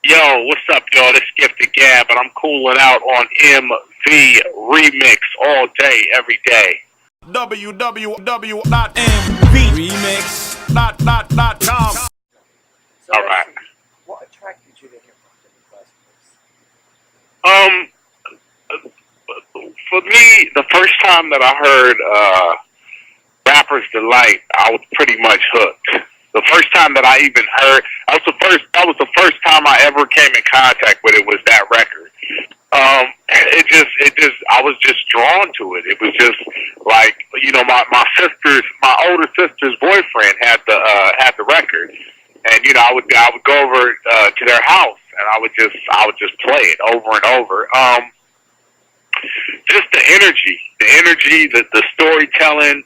Yo, what's up, y'all? This Gift of Gab, and I'm cooling out on MVRemix all day, every day. www.mvremix.com. So All right. what attracted you to hip hop in the first place? For me, the first time that I heard Rapper's Delight, I was pretty much hooked. The first time that I even heard, that was the first time I ever came in contact with it, was that record. I was just drawn to it. It was just like, my older sister's boyfriend had the record, and I would go over to their house, and I would just play it over and over. Just the energy, the storytelling.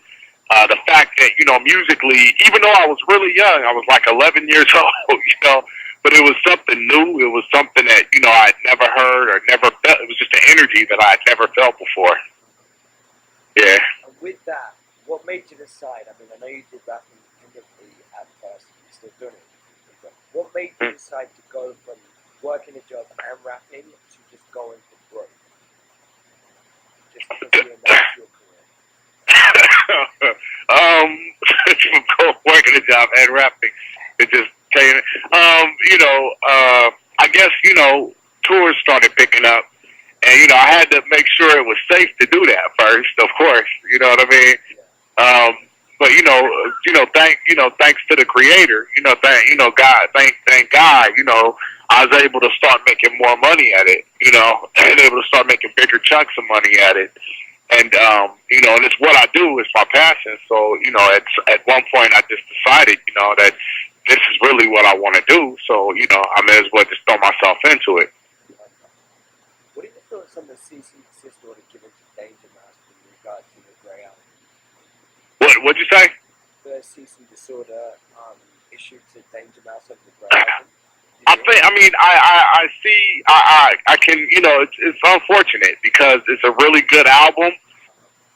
The fact that, musically, even though I was really young, I was like 11 years old, but it was something new. It was something that, I'd never heard or never felt. It was just an energy that I'd never felt before. Yeah. And with that, what made you decide? I mean, I know you did rap independently at first, you're still doing it. But what made you decide to go from working a job and rapping to just going for broke? Just pursuing that your career. Working a job and rapping, it just taking it. I guess tours started picking up, and I had to make sure it was safe to do that first. Of course, you know what I mean. But thanks to the Creator, thank God, I was able to start making more money at it, and able to start making bigger chunks of money at it. And, and it's what I do. It's my passion. So, at one point I just decided, that this is really what I want to do. So, I may as well just throw myself into it. What do you feel some of the cease and desist order given to Danger Mouse in regards to the Grey Album? What'd you say? The cease and disorder issued to Danger Mouse of the Grey Album. I can, it's unfortunate because it's a really good album.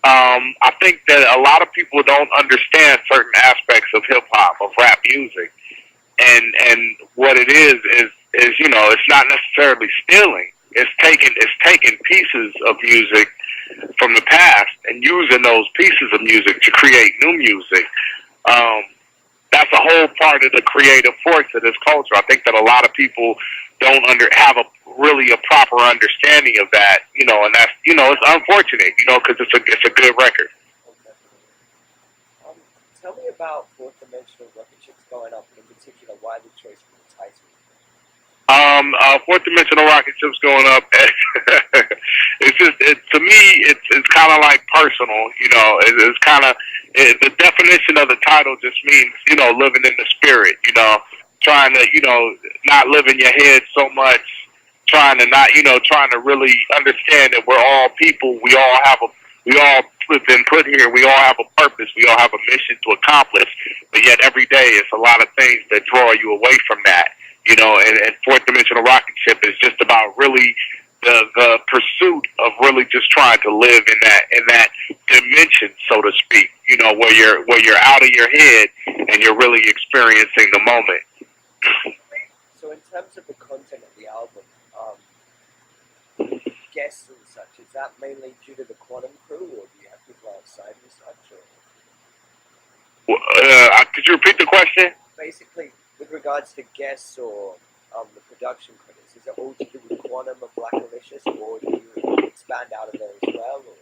I think that a lot of people don't understand certain aspects of hip hop, of rap music, and what it is, it's not necessarily stealing. It's taking pieces of music from the past and using those pieces of music to create new music. That's a whole part of the creative force of this culture. I think that a lot of people don't have a proper understanding of that, and that's, it's unfortunate, because it's a good record. Okay. Tell me about Fourth Dimensional Rocketships Going Up, and in particular, why the choice for the title? Fourth Dimensional Rocketships Going Up. To me, it's kind of like personal, it's kind of, the definition of the title just means, living in the spirit, trying to, not live in your head so much, trying to really understand that we're all people. We all have been put here. We all have a purpose. We all have a mission to accomplish. But yet every day it's a lot of things that draw you away from that. And Fourth Dimensional Rocketship is just about really the pursuit of really just trying to live in that dimension, so to speak. Where you're out of your head and you're really experiencing the moment. So in terms of the content of the album, guests and such, is that mainly due to the Quannum crew, or do you have people outside and such? Could you repeat the question? Basically, with regards to guests or the production credits, is it all to do with Quannum and Blackalicious, or do you expand out of there as well? Or?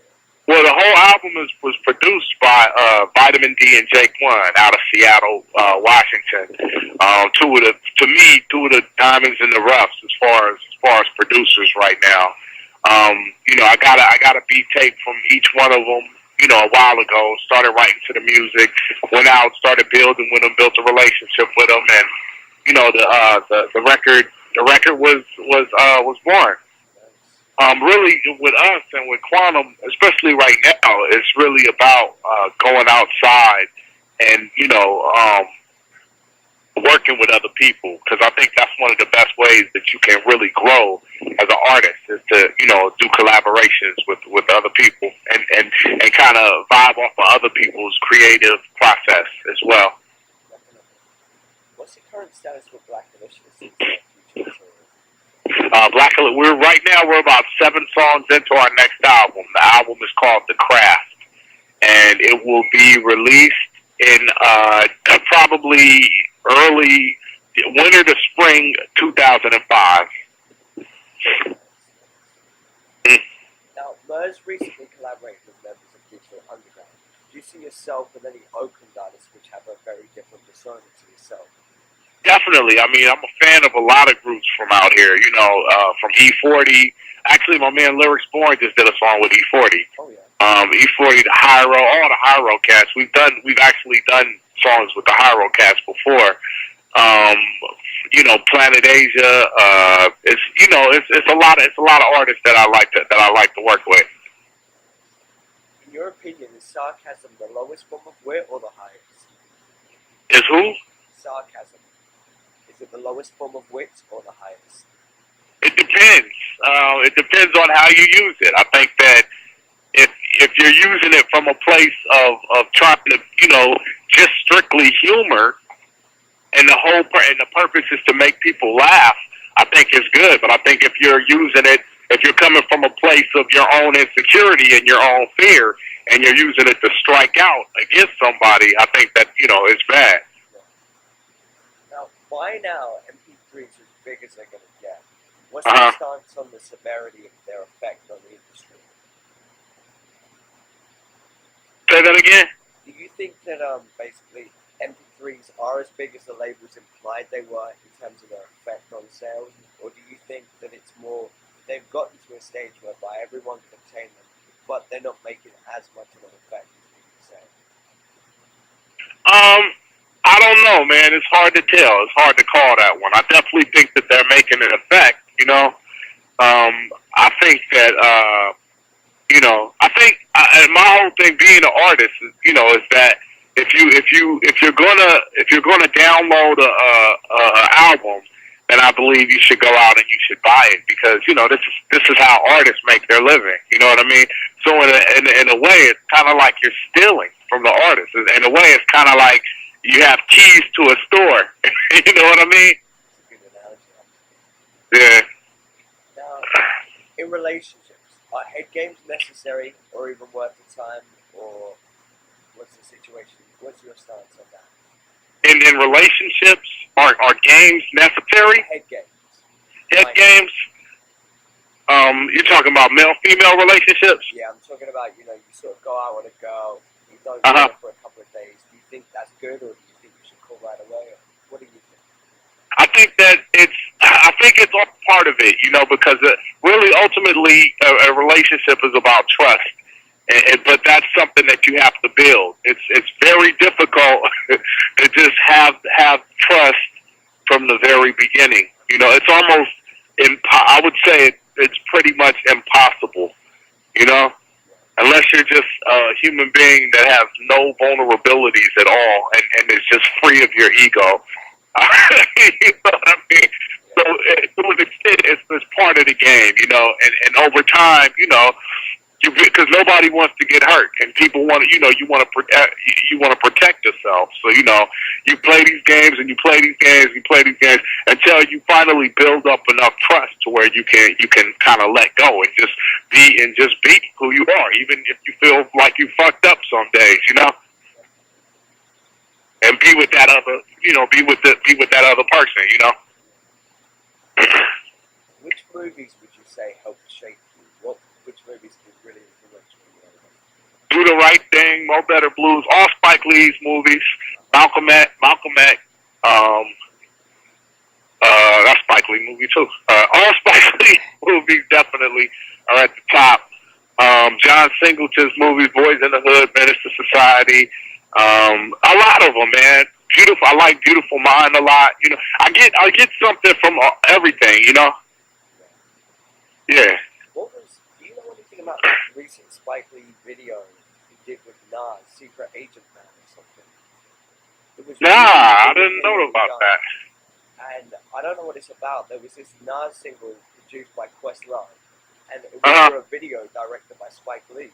Well, the whole album was produced by Vitamin D and Jake One out of Seattle, Washington. Two of the diamonds in the roughs as far as producers right now. I got a beat tape from each one of them, a while ago. Started writing to the music, went out, started building with them, built a relationship with them, and the record was born. Really, with us and with Quannum, especially right now, it's really about going outside and working with other people, because I think that's one of the best ways that you can really grow as an artist, is to do collaborations with other people and kind of vibe off of other people's creative process as well. What's the current status with Blackalicious? we're right now we're about 7 songs into our next album. The album is called The Craft, and it will be released in probably early winter to spring 2005. Now, Murs recently collaborated with members of Digital Underground. Do you see yourself with any Oakland artists which have a very different persona to yourself? Definitely. I mean, I'm a fan of a lot of groups from out here, you know, from E40. Actually, my man Lyrics Born just did a song with E40. Oh, yeah. E40, the Hyro, all the Hyro cats. We've actually done songs with the Hyro cats before. You know, Planet Asia. It's a lot of artists that I like to work with. In your opinion, is sarcasm the lowest form of wit or the highest? Is who? Sarcasm. Is it the lowest form of wit or the highest? It depends. It depends on how you use it. I think that if you're using it from a place of trying to, you know, just strictly humor, and the purpose is to make people laugh, I think it's good. But I think if you're using it, if you're coming from a place of your own insecurity and your own fear, and you're using it to strike out against somebody, I think that, you know, it's bad. Now, why now MP3s as big as they're going to get? What's your stance on the severity of their effect on the industry? Say that again? Do you think that basically MP3s are as big as the labels implied they were in terms of their effect on sales? Or do you think that it's more, they've gotten to a stage whereby everyone can obtain them, but they're not making as much of an effect as people say? I don't know, man. It's hard to tell. It's hard to call that one. I definitely think that they're making an effect, you know. I think that, you know, and my whole thing being an artist, you know, is that if you're gonna download a album, then I believe you should go out and you should buy it, because, you know, this is how artists make their living. You know what I mean? So in a way, it's kind of like you're stealing from the artist. In a way, it's kind of like you have keys to a store. You know what I mean? That's a good analogy. Yeah. Now, in relationships, are head games necessary or even worth the time, or what's the situation? What's your stance on that? In relationships, are games necessary? Head games. Head games? You're talking about male-female relationships? Yeah, I'm talking about, you know, you sort of go out with a girl, you don't go for a couple of days. Do you think that's good, or do you think you should call right away? Or what do you think? I think it's all part of it, you know, because really, ultimately, a relationship is about trust. But that's something that you have to build. It's very difficult to just have trust from the very beginning. You know, it's almost I would say it's pretty much impossible. You know, unless you're just a human being that has no vulnerabilities at all and is just free of your ego. You know what I mean? So to an extent, it's part of the game. You know, and over time, you know. Because nobody wants to get hurt, and people want to, you know, you want to protect yourself. So, you know, you play these games and you play these games and you play these games until you finally build up enough trust to where you can kind of let go and just be who you are, even if you feel like you fucked up some days, you know, and be with that other, you know, be with that other person, you know. Which movies would you say helped shape you? Which movies did really influence you? Do the Right Thing, Mo Better Blues, all Spike Lee's movies, Malcolm X, that's Spike Lee movie too. All Spike Lee movies definitely are at the top. John Singleton's movies, Boys in the Hood, Menace to Society, a lot of them, man. Beautiful. I like Beautiful Mind a lot. You know, I get something from everything. You know. Yeah. Do you know anything about that recent Spike Lee video he did with Nas, Secret Agent Man or something? It was I didn't know about that. And I don't know what it's about. There was this Nas single produced by Questlove, and it was for a video directed by Spike Lee.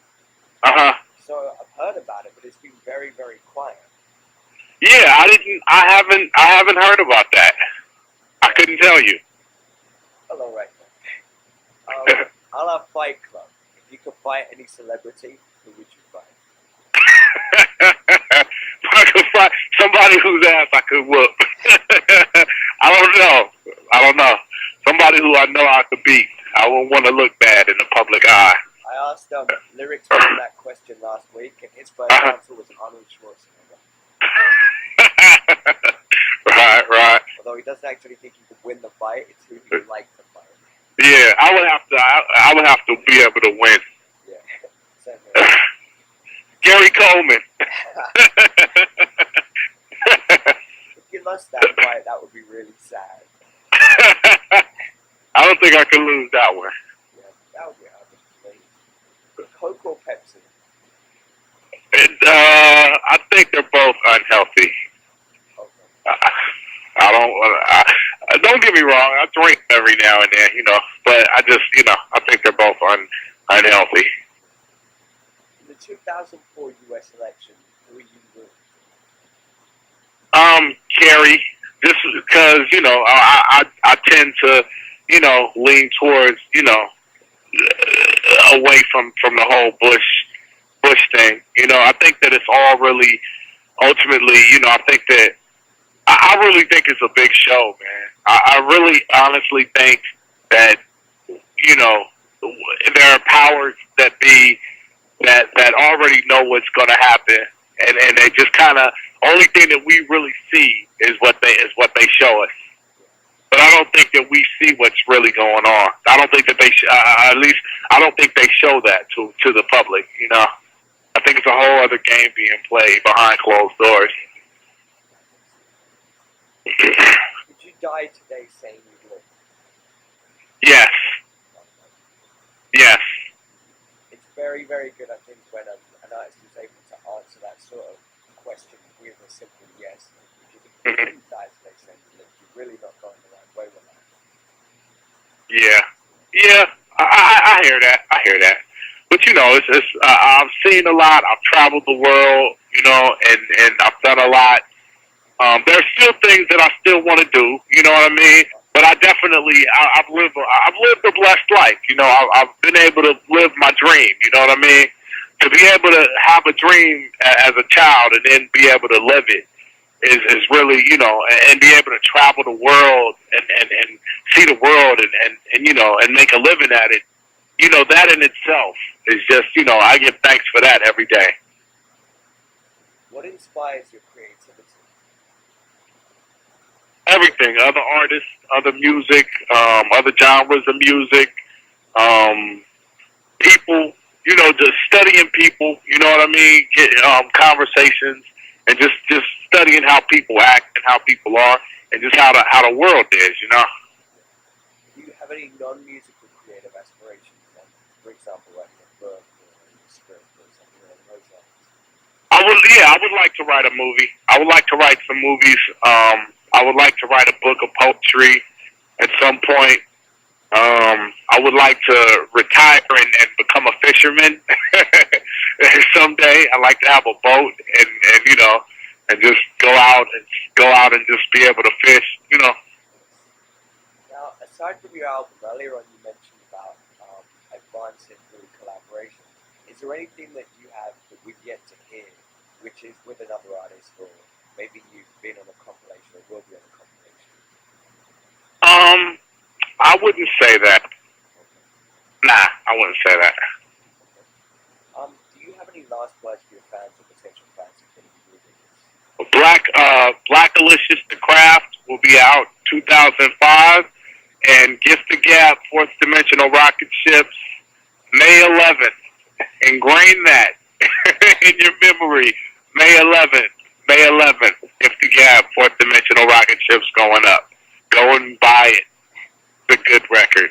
So I've heard about it, but it's been very, very quiet. Yeah, I haven't heard about that. I couldn't tell you. Hello, right now. Fight Club. If you could fight any celebrity, who would you fight? I could fight somebody whose ass I could whoop. I don't know. Somebody who I know I could beat. I wouldn't want to look bad in the public eye. I asked Lyrics on that question last week, and his first answer was Arnold Schwarzenegger. Right. Although he doesn't actually think he could win the fight, it's who he would like to fight. Yeah, I would have to be able to win. Yeah, same here. Gary Coleman. If you lost that fight, that would be really sad. I don't think I could lose that one. Yeah, that would be hard to believe. Coke or Pepsi? I think they're both unhealthy. Okay. Don't get me wrong. I drink every now and then, but I just, I think they're both unhealthy. In the 2004 U.S. election, who are you with? Kerry, just because, I tend to, lean towards, away from the whole Bush thing. I think that it's all really, ultimately, I think that, I really think it's a big show, man. I really honestly think that, there are powers that be that already know what's going to happen, and they just kind of, only thing that we really see is what they show us. But I don't think that we see what's really going on. I don't think that they, at least, I don't think they show that to the public. I think it's a whole other game being played behind closed doors. Would you die today saying you would? Yes. Yes. It's very, very good, I think, when an artist is able to answer that sort of question with a simple yes. If you think you die today saying you would, you're really not going the right way with that. Yeah. I hear that. But I've seen a lot. I've traveled the world, and I've done a lot. There's still things that I still want to do, you know what I mean? But I definitely, I've lived a blessed life, I've been able to live my dream, you know what I mean? To be able to have a dream as a child and then be able to live it is really, and be able to travel the world and see the world and make a living at it, that in itself is just, I give thanks for that every day. What inspires your creativity? Everything, other artists, other music, other genres of music, people, just studying people, you know what I mean? Conversations and just studying how people act and how people are and just how the world is, Do you have any non-musical creative aspirations? For example, writing a book or a script or something like those lines? I would like to write a movie. I would like to write some movies. I would like to write a book of poetry at some point. I would like to retire and become a fisherman someday. I'd like to have a boat and just go out and just be able to fish, Now, aside from your album, earlier on you mentioned about advancing through collaboration. Is there anything that you have that we've yet to hear, which is with another artist, or maybe you've been on a compilation or will be on a compilation? I wouldn't say that. Nah, I wouldn't say that. Do you have any last words for your fans or potential fans who think you will do this? Blackalicious, the craft, will be out 2005, and Gift of Gab, 4th Dimensional Rocketships, May 11th. Ingrain that in your memory. May 11th. Gift of Gab, 4th Dimensional Rocketships Going Up. Go and buy it. It's a good record.